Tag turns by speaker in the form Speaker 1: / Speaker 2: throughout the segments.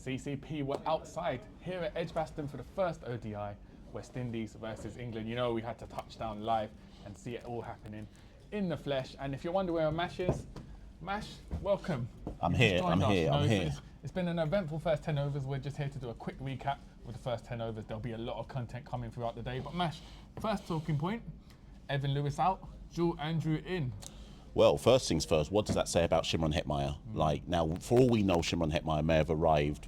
Speaker 1: CCP were outside here at Edgbaston for the first ODI, West Indies versus England. You know, we had to touch down live and see it all happening in the flesh. And if you're wondering where Mash is, Mash, welcome.
Speaker 2: I'm here.
Speaker 1: It's been an eventful first 10 overs. We're just here to do a quick recap with the first 10 overs. There'll be a lot of content coming throughout the day. But Mash, first talking point, Evan Lewis out, Jules Andrew in.
Speaker 2: Well, first things first, what does that say about Shimron Hetmyer? Like, now, for all we know, Shimron Hetmyer may have arrived,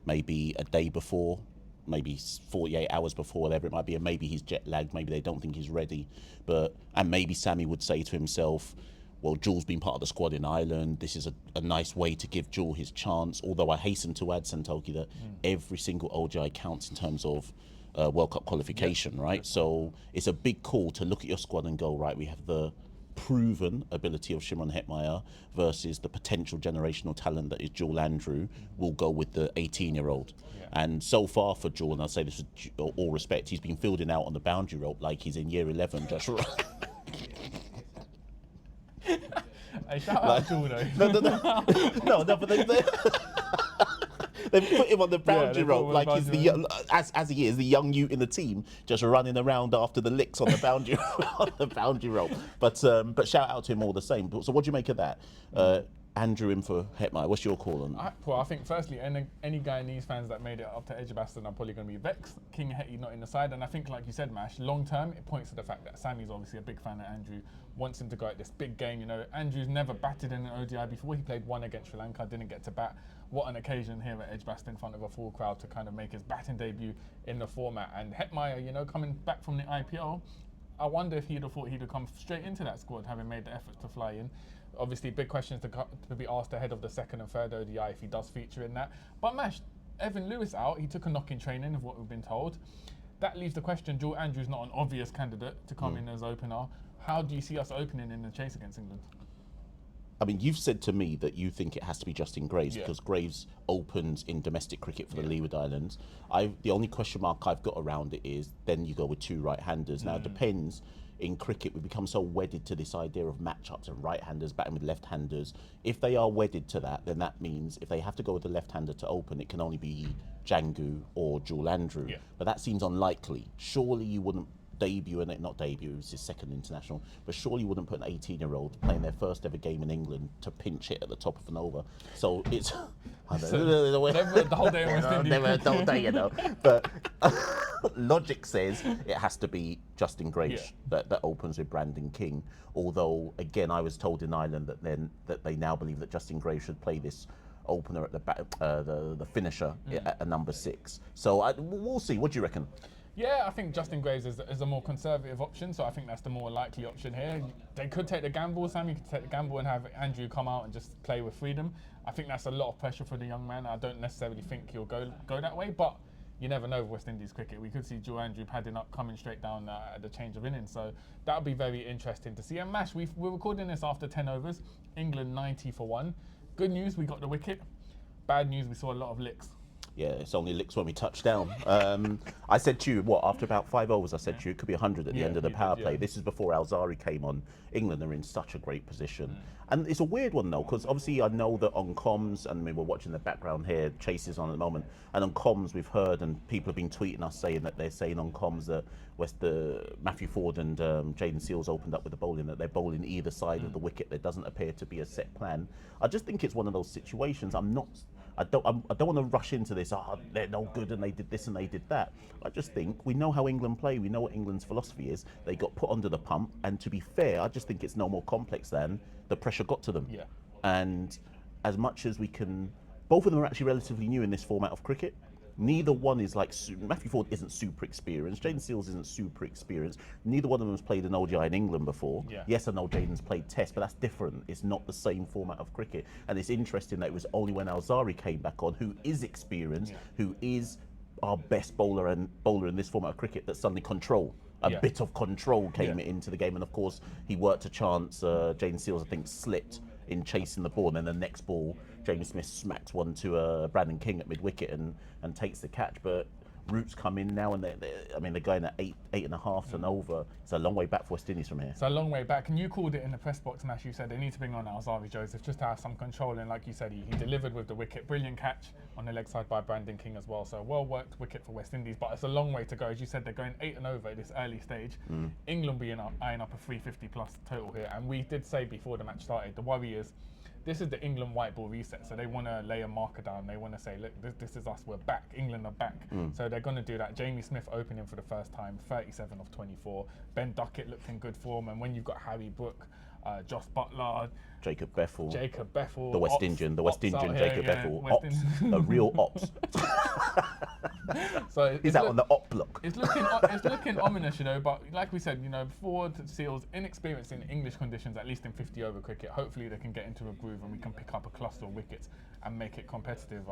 Speaker 2: maybe a day before, maybe 48 hours before, whatever it might be, and maybe he's jet lagged, maybe they don't think he's ready. And maybe Sammy would say to himself, well, Jules been part of the squad in Ireland. This is a nice way to give Jules his chance. Although I hasten to add, Santokie, that every single ODI counts in terms of World Cup qualification, right? So it's a big call to look at your squad and go, right, we have the proven ability of Shimron Hetmyer versus the potential generational talent that is Jules Andrew. We'll go with the 18-year-old. And so far for Jules, and I say this with all respect, he's been fielding out on the boundary rope like he's in year 11, just
Speaker 1: Hey, shout out Jules though.
Speaker 2: No, but they've put him on the boundary rope like he's the young, as he is the young youth in the team, just running around after the licks on the boundary on the boundary rope. But shout out to him all the same. So what do you make of that? Andrew in for Hetmyer. What's your call on that?
Speaker 1: Well, I think firstly, any Guyanese fans that made it up to Edgbaston are probably going to be vexed. King Hetty not in the side, and I think, like you said, Mash, long term it points to the fact that Sammy's obviously a big fan of Andrew, wants him to go at this big game. You know, Andrew's never batted in an ODI before. He played one against Sri Lanka, didn't get to bat. What an occasion here at Edgbaston in front of a full crowd to kind of make his batting debut in the format. And Hetmyer, you know, coming back from the IPL, I wonder if he'd have thought he'd have come straight into that squad, having made the effort to fly in. Obviously, big questions to be asked ahead of the second and third ODI if he does feature in that. But Mash, Evan Lewis out, he took a knock in training of what we've been told. That leaves the question, Jules Andrew's not an obvious candidate to come in as opener. How do you see us opening in the chase against England?
Speaker 2: I mean, you've said to me that you think it has to be Justin Graves because Graves opens in domestic cricket for the Leeward Islands. The only question mark I've got around it is then you go with two right-handers. Now, it depends. In cricket, we become so wedded to this idea of matchups and right-handers batting with left-handers. If they are wedded to that, then that means if they have to go with the left-hander to open, it can only be Django or Jules Andrew. But that seems unlikely. Surely you wouldn't debut, and not debut, it's his second international, but surely you wouldn't put an 18-year-old playing their first ever game in England to pinch hit at the top of an over. So it's
Speaker 1: the whole day
Speaker 2: never day, you know. But logic says it has to be Justin Graves that opens with Brandon King. Although again, I was told in Ireland that they now believe that Justin Graves should play this opener at the finisher at a number 6. So we'll see. What do you reckon?
Speaker 1: Yeah, I think Justin Graves is a more conservative option, so I think that's the more likely option here. They could take the gamble, Sammy could take the gamble and have Andrew come out and just play with freedom. I think that's a lot of pressure for the young man. I don't necessarily think he'll go that way, but you never know with West Indies cricket. We could see Jules Andrew padding up, coming straight down at the change of innings, so that would be very interesting to see. And Mash, we're recording this after 10 overs, England 90 for 1. Good news, we got the wicket. Bad news, we saw a lot of licks.
Speaker 2: Yeah, it's only licks when we touch down. I said to you, after about 5 overs, I said to you, it could be 100 at the end of the power play. This is before Alzari came on. England are in such a great position. And it's a weird one, though, because obviously I know that on comms, and I mean, we're watching the background here, Chase is on at the moment, and on comms we've heard, and people have been tweeting us saying that they're saying on comms that Matthew Ford and Jaden Seals opened up with the bowling, that they're bowling either side of the wicket. There doesn't appear to be a set plan. I just think it's one of those situations. I don't want to rush into this, they're no good and they did this and they did that. I just think we know how England play, we know what England's philosophy is. They got put under the pump, and to be fair, I just think it's no more complex than the pressure got to them. And as much as we can, both of them are actually relatively new in this format of cricket. Neither one is like, Matthew Ford isn't super experienced, Jaden Seals isn't super experienced, neither one of them has played an ODI in England before. Yes, I know Jaden's played Test, but that's different. It's not the same format of cricket. And it's interesting that it was only when Alzari came back on, who is experienced, who is our best bowler in this format of cricket, that suddenly a bit of control came into the game. And of course, he worked a chance, Jaden Seals, I think, slipped in chasing the ball, and then the next ball, James Smith smacks one to Brandon King at mid-wicket and takes the catch. But Roots come in now, and I mean, they're going at 8.5 and over. It's a long way back for West Indies from here.
Speaker 1: It's a long way back. And you called it in the press box, Mash. You said they need to bring on Alzari Joseph just to have some control. And like you said, he delivered with the wicket. Brilliant catch on the leg side by Brandon King as well. So well worked wicket for West Indies. But it's a long way to go. As you said, they're going 8 and over at this early stage. England being eyeing up a 350 plus total here. And we did say before the match started, the worry is, this is the England white ball reset, so they want to lay a marker down. They want to say, look, this is us, we're back. England are back. So they're going to do that. Jamie Smith opening for the first time, 37 of 24. Ben Duckett looked in good form, and when you've got Harry Brook, Josh Butler,
Speaker 2: Jacob Bethel,
Speaker 1: the
Speaker 2: West Indian Jacob Bethel, a real ops.
Speaker 1: So
Speaker 2: he's out on the op block.
Speaker 1: It's looking ominous, you know. But like we said, you know, forward Seals inexperienced in English conditions, at least in 50 over cricket. Hopefully they can get into a groove and we can pick up a cluster of wickets and make it competitive.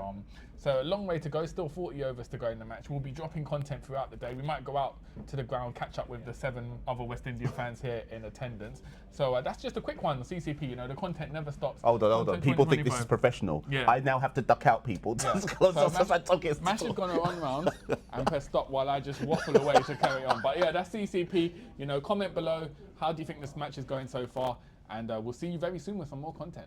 Speaker 1: So a long way to go. Still 40 overs to go in the match. We'll be dropping content throughout the day. We might go out to the ground, catch up with the 7 other West Indian fans here in attendance. So that's just a quick one. The CCP, you know, the content never stops.
Speaker 2: Hold on. People think this is professional.
Speaker 1: Yeah.
Speaker 2: I now have to duck out people.
Speaker 1: Yeah. Mash is going to run round and press stop while I just waffle away to carry on. But yeah, that's CCP. You know, comment below. How do you think this match is going so far? And we'll see you very soon with some more content.